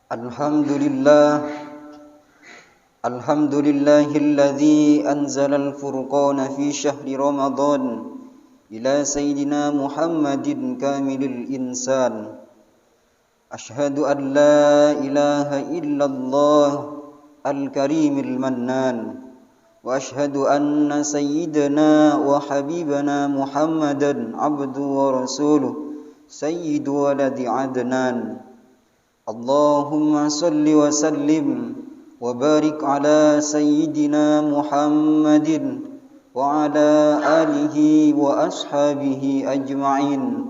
Alhamdulillah Alhamdulillahilladzi anzalal furqana fi syahri Ramadan ila sayyidina Muhammadin kamilil insan. Ashhadu an la ilaha illallah al-karimil mannan wa ashhadu anna sayyidana wa habibana Muhammadan abdu wa rasuluh sayyidu waladi adnan. Allahumma salli wa sallim wa barik ala sayyidina Muhammadin wa ala alihi wa ashabihi ajma'in.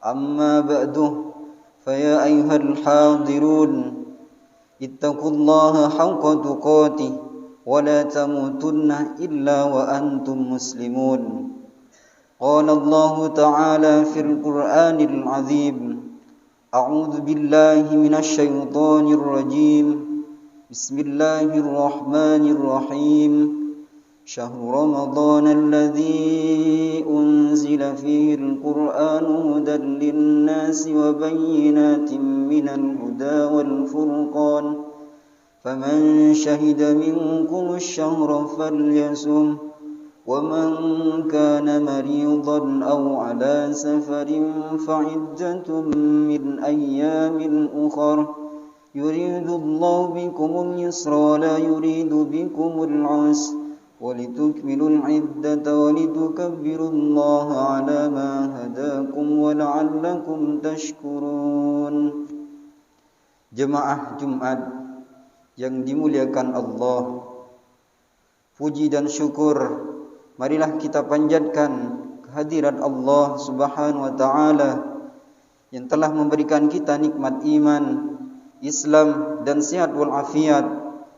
Amma ba'du, faya ayyuhal hadirun, ittaqullaha haqqa tuqatih wa la tamutunna illa wa antum muslimun. Qala Allah ta'ala fil Qur'anil 'azim. أعوذ بالله من الشيطان الرجيم بسم الله الرحمن الرحيم شهر رمضان الذي أنزل فيه القرآن هدى للناس وبينات من الهدى والفرقان فمن شهد منكم الشهر فليصم ومن كان مريضا أو على سفر فعدة من أيام أخر يريد الله بكم اليسر ولا يريد بكم العسر ولتكملوا العدة ولتكبروا الله على ما هداكم ولعلكم تشكرون. Jemaah Jumat yang dimuliakan Allah, puji dan syukur marilah kita panjatkan kehadirat Allah Subhanahu wa taala yang telah memberikan kita nikmat iman, Islam dan sehat wal afiat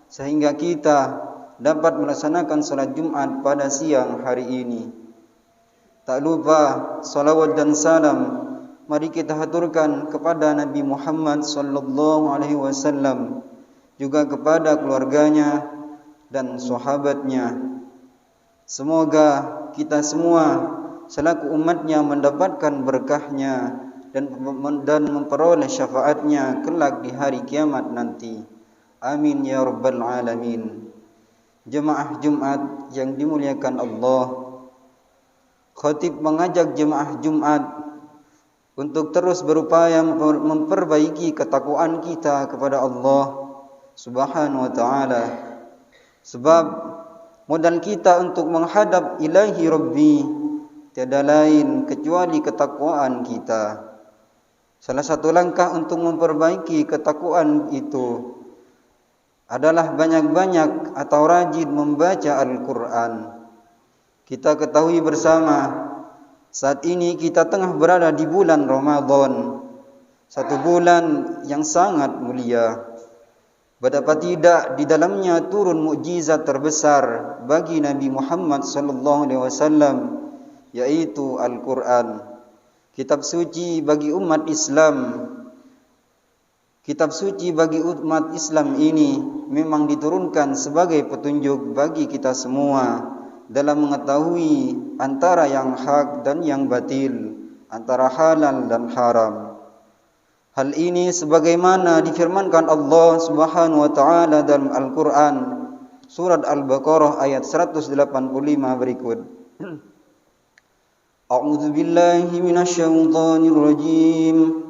sehingga kita dapat melaksanakan salat Jumat pada siang hari ini. Tak lupa salawat dan salam mari kita haturkan kepada Nabi Muhammad sallallahu alaihi wasallam, juga kepada keluarganya dan sahabatnya. Semoga kita semua selaku umatnya mendapatkan berkahnya dan memperoleh syafaatnya kelak di hari kiamat nanti. Amin ya rabbal alamin. Jemaah Jumat yang dimuliakan Allah, khatib mengajak jemaah Jumat untuk terus berupaya memperbaiki ketakwaan kita kepada Allah Subhanahu wa taala. Sebab modal kita untuk menghadap ilahi Rabbi tiada lain kecuali ketakwaan kita. Salah satu langkah untuk memperbaiki ketakwaan itu adalah banyak-banyak atau rajin membaca Al-Quran. Kita ketahui bersama, saat ini kita tengah berada di bulan Ramadan, satu bulan yang sangat mulia. Betapa tidak di dalamnya turun mukjizat terbesar bagi Nabi Muhammad sallallahu alaihi wasallam, yaitu Al-Qur'an. Kitab suci bagi umat Islam. Kitab suci bagi umat Islam ini memang diturunkan sebagai petunjuk bagi kita semua dalam mengetahui antara yang hak dan yang batil, antara halal dan haram. Hal ini sebagaimana difirmankan Allah Subhanahu wa taala dalam Al-Qur'an surat Al-Baqarah ayat 185 berikut. A'udzu billahi minasyaitonir rajim.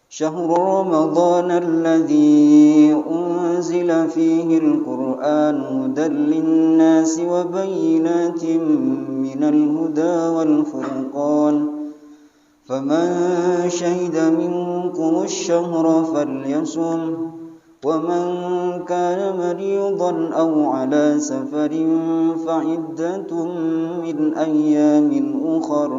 Syahrul Ramadan alladzi unzila fihi al-Qur'an hudan lin-nasi wa bayyinatin minal huda wal furqan. فمن شهد منكم الشهر فليصم ومن كان مريضا أو على سفر فعدة من أيام أخر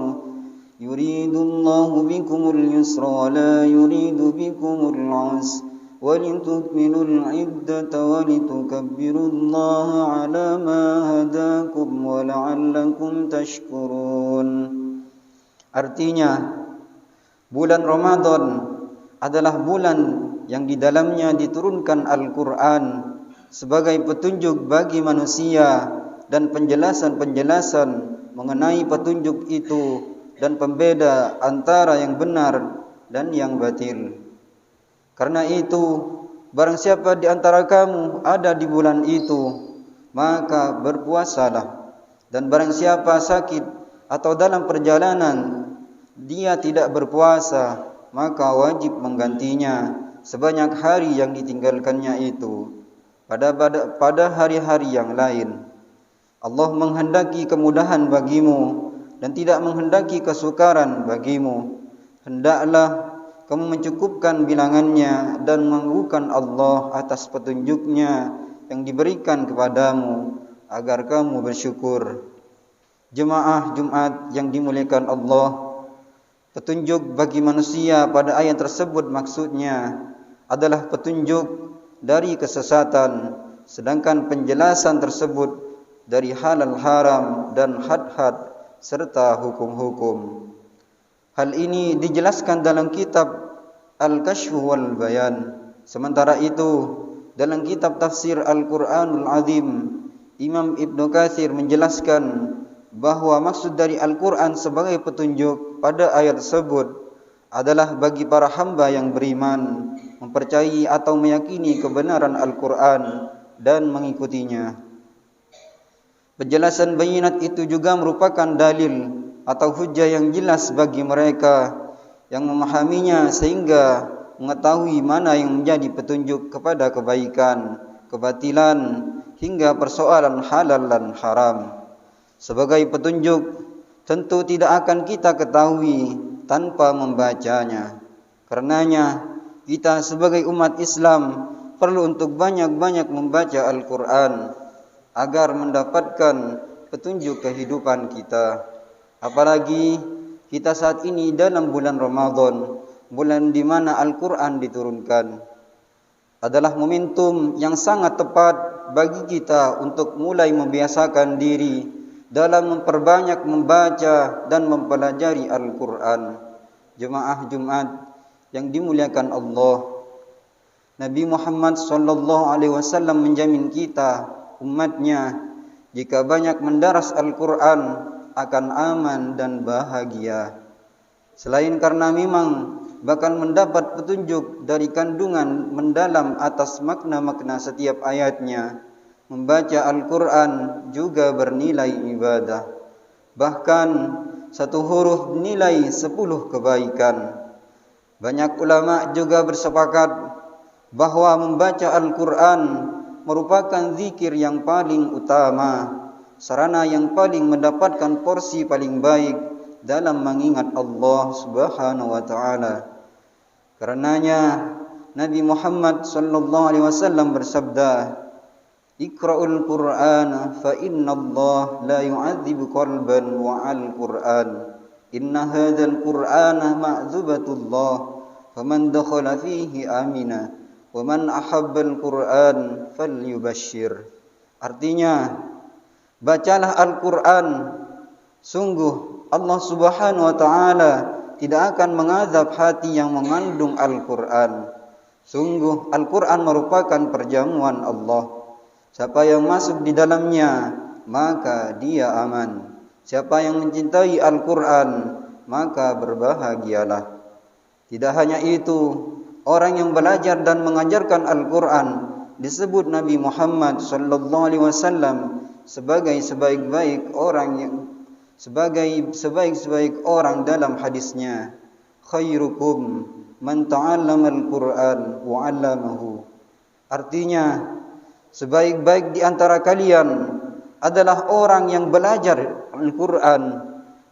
يريد الله بكم اليسر ولا يريد بكم العسر ولتكملوا العدة ولتكبروا الله على ما هداكم ولعلكم تشكرون. Artinya, bulan Ramadan adalah bulan yang di dalamnya diturunkan Al-Quran sebagai petunjuk bagi manusia dan penjelasan-penjelasan mengenai petunjuk itu dan pembeda antara yang benar dan yang batil. Karena itu, barang siapa di antara kamu ada di bulan itu, maka berpuasalah. Dan barang siapa sakit atau dalam perjalanan dia tidak berpuasa, maka wajib menggantinya sebanyak hari yang ditinggalkannya itu pada hari-hari yang lain. Allah menghendaki kemudahan bagimu dan tidak menghendaki kesukaran bagimu. Hendaklah kamu mencukupkan bilangannya dan mengagukan Allah atas petunjuknya yang diberikan kepadamu agar kamu bersyukur. Jemaah Jumat yang dimuliakan Allah, petunjuk bagi manusia pada ayat tersebut maksudnya adalah petunjuk dari kesesatan, sedangkan penjelasan tersebut dari halal haram dan had-had serta hukum-hukum. Hal ini dijelaskan dalam kitab Al-Kashf wal Bayan. Sementara itu, dalam kitab tafsir Al-Quranul Azim, Imam Ibn Katsir menjelaskan bahwa maksud dari Al-Quran sebagai petunjuk pada ayat tersebut adalah bagi para hamba yang beriman, mempercayai atau meyakini kebenaran Al-Quran dan mengikutinya. Penjelasan bayinat itu juga merupakan dalil atau hujjah yang jelas bagi mereka yang memahaminya sehingga mengetahui mana yang menjadi petunjuk kepada kebaikan, kebatilan, hingga persoalan halal dan haram. Sebagai petunjuk tentu tidak akan kita ketahui tanpa membacanya. Karenanya kita sebagai umat Islam perlu untuk banyak-banyak membaca Al-Quran agar mendapatkan petunjuk kehidupan kita. Apalagi kita saat ini dalam bulan Ramadan, bulan di mana Al-Quran diturunkan, adalah momentum yang sangat tepat bagi kita untuk mulai membiasakan diri dalam memperbanyak membaca dan mempelajari Al-Quran. Jemaah Jumat yang dimuliakan Allah, Nabi Muhammad SAW menjamin kita, umatnya, jika banyak mendaras Al-Quran akan aman dan bahagia. Selain karena memang bakal mendapat petunjuk dari kandungan mendalam atas makna-makna setiap ayatnya, membaca Al-Quran juga bernilai ibadah. Bahkan satu huruf nilai 10 kebaikan. Banyak ulama juga bersepakat bahwa membaca Al-Quran merupakan zikir yang paling utama, sarana yang paling mendapatkan porsi paling baik dalam mengingat Allah Subhanahu wa taala. Karenanya Nabi Muhammad SAW bersabda, "Iqra'ul Qur'an fa inna Allah la yu'adzibu qalban wa'al Qur'an. Inna hadzal Qur'ana ma'zubatullah, faman dakhala fihi amina, wa man ahabbal Qur'an falyubashshir." Artinya, bacalah Al-Quran. Sungguh Allah Subhanahu wa taala tidak akan mengazab hati yang mengandung Al-Quran. Sungguh Al-Quran merupakan perjamuan Allah. Siapa yang masuk di dalamnya, maka dia aman. Siapa yang mencintai Al-Quran, maka berbahagialah. Tidak hanya itu, orang yang belajar dan mengajarkan Al-Quran disebut Nabi Muhammad SAW sebagai sebaik-baik orang dalam hadisnya, khairukum man ta'allama al-Qur'an wa 'allamahu. Artinya, sebaik-baik di antara kalian adalah orang yang belajar Al-Quran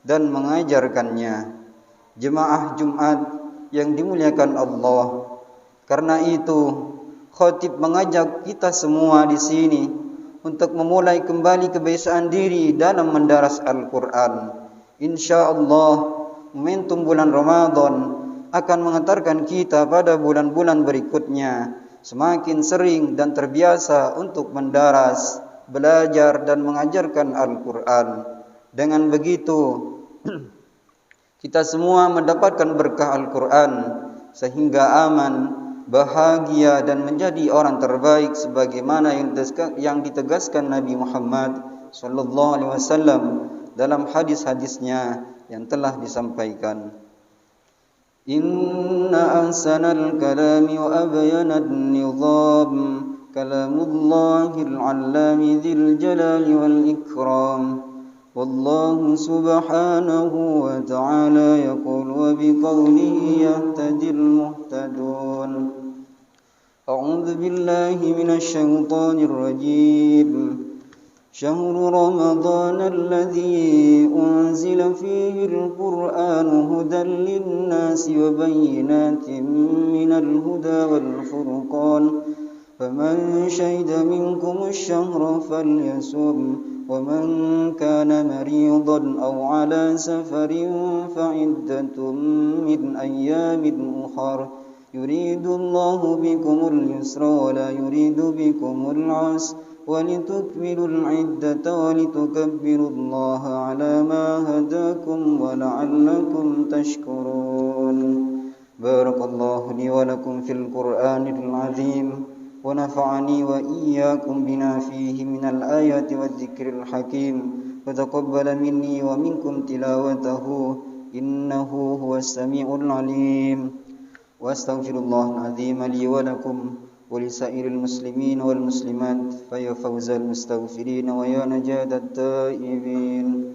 dan mengajarkannya. Jemaah Jumat yang dimuliakan Allah, karena itu khatib mengajak kita semua di sini untuk memulai kembali kebiasaan diri dalam mendaras Al-Quran. InsyaAllah momentum bulan Ramadan akan mengantarkan kita pada bulan-bulan berikutnya semakin sering dan terbiasa untuk mendaras, belajar dan mengajarkan Al-Quran. Dengan begitu kita semua mendapatkan berkah Al-Quran sehingga aman, bahagia dan menjadi orang terbaik sebagaimana yang ditegaskan Nabi Muhammad SAW dalam hadis-hadisnya yang telah disampaikan. إن أحسن الكلام وأبين النظام كلام الله العلام ذي الجلال والإكرام. والله سبحانه وتعالى يقول وبقوله يهتدي المهتدون. أعوذ بالله من الشيطان الرجيم. شهر رمضان الذي أنزل فيه القرآن هدى للناس وبينات من الهدى والفرقان فمن شهد منكم الشهر فليصم ومن كان مريضا أو على سفر فعدة من أيام أخر يريد الله بكم اليسر ولا يريد بكم العسر ولتكملوا العدة ولتكبروا الله على ما هداكم ولعلكم تشكرون. بارك الله لي ولكم في القرآن العظيم ونفعني وإياكم بما فيه من الآيات والذكر الحكيم وتقبل مني ومنكم تلاوته إنه هو السميع العليم. وأستغفر الله العظيم لي ولكم ولسائر المسلمين والمسلمات فيا فوز المستغفرين ويا نجاة التائبين.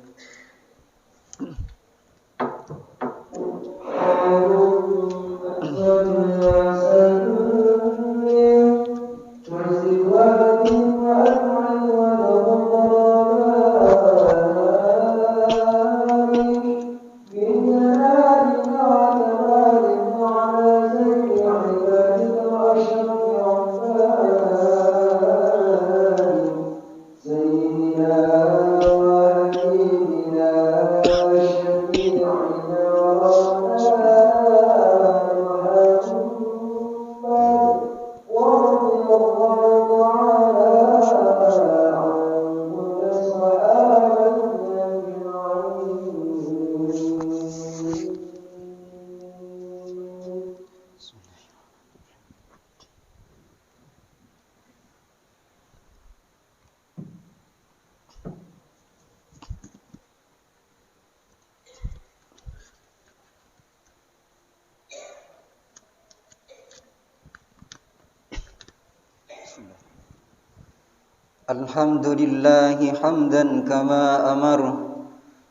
الحمد لله حمدا كما أمر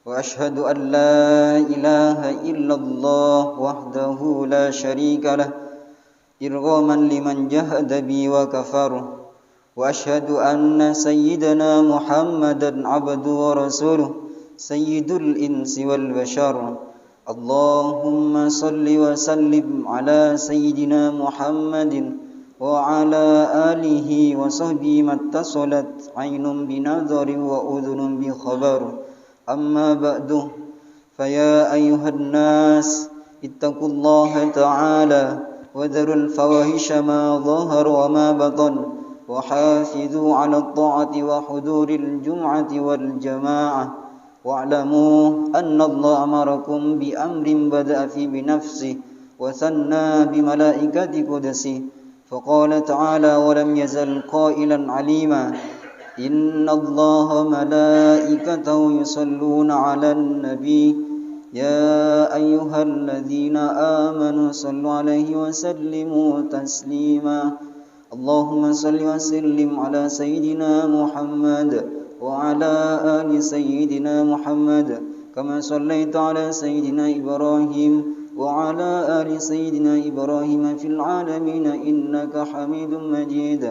وأشهد أن لا إله إلا الله وحده لا شريك له إرغاما لمن جهد بي وكفر وأشهد أن سيدنا محمدا عبده ورسوله سيد الإنس والبشر. اللهم صل وسلم على سيدنا محمد وعلى آله وصحبه ما اتصلت عين بنظر وأذن بخبر. أما بعد فيا أيها الناس اتقوا الله تعالى وذروا الفواحش ما ظهر وما بطن وحافظوا على الطاعة وحضور الجمعة والجماعة واعلموا أن الله أمركم بأمر بدأ فيه بنفسه وثنى بملائكة قدسه فقال تعالى ولم يزل قائلا عليما إن الله ملائكته يصلون على النبي يا أيها الذين آمنوا صلوا عليه وسلموا تسليما. اللهم صل وسلم على سيدنا محمد وعلى آل سيدنا محمد كما صليت على سيدنا إبراهيم وعلى آل سيدنا إبراهيم في العالمين إنك حميد مجيد.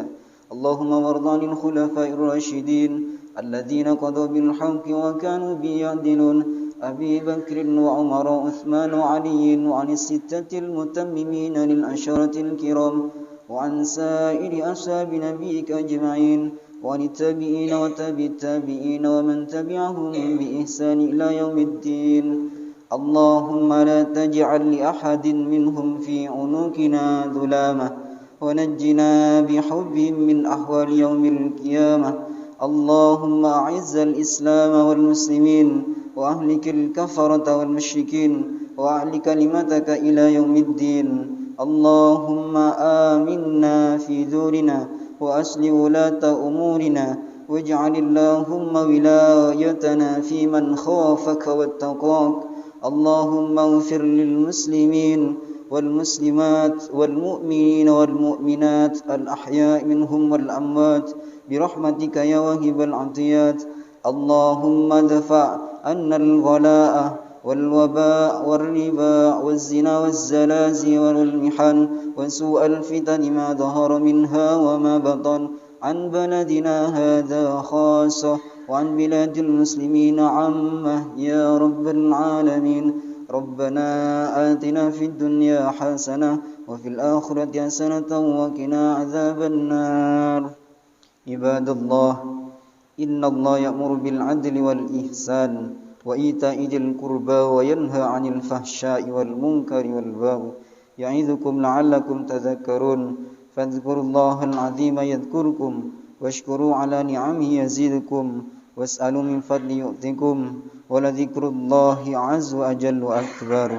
اللهم وارض عن الخلفاء الراشدين الذين قضوا بالحق وكانوا به يعدلون أبي بكر وعمر وعثمان وعلي وعن الستة المتممين للعشرة الكرام وعن سائر أصحاب نبيك أجمعين وعن التابعين وتابع التابعين ومن تبعهم بإحسان إلى يوم الدين. اللهم لا تجعل لأحد منهم في عنقنا ظلامة ونجنا بحبهم من أحوال يوم القيامة. اللهم أعز الإسلام والمسلمين وأهلك الكفرة والمشركين وأعل كلمتك إلى يوم الدين. اللهم آمنا في دورنا وأصلح ولاة أمورنا واجعل اللهم ولايتنا في من خافك واتقاك اللهم اغفر للمسلمين والمسلمات والمؤمنين والمؤمنات الأحياء منهم والأموات برحمتك يا واهب العطيات. اللهم ادفع عنا الغلاء والوباء والربا والزنا والزلازل والمحن وسوء الفتن ما ظهر منها وما بطن عن بلدنا هذا خاصة وعن بلاد المسلمين عامة يا رب العالمين. ربنا آتنا في الدنيا حسنة وفي الآخرة حسنة وقنا عذاب النار. عباد الله، إن الله يأمر بالعدل والإحسان وإيتاء ذي القربى وينهى عن الفحشاء والمنكر والبغي يعظكم لعلكم تذكرون. فاذكروا الله العظيم يذكركم واشكروا على نعمه يزيدكم واسألوا من فضل يؤتكم ولذكر الله عز وجل أكبر.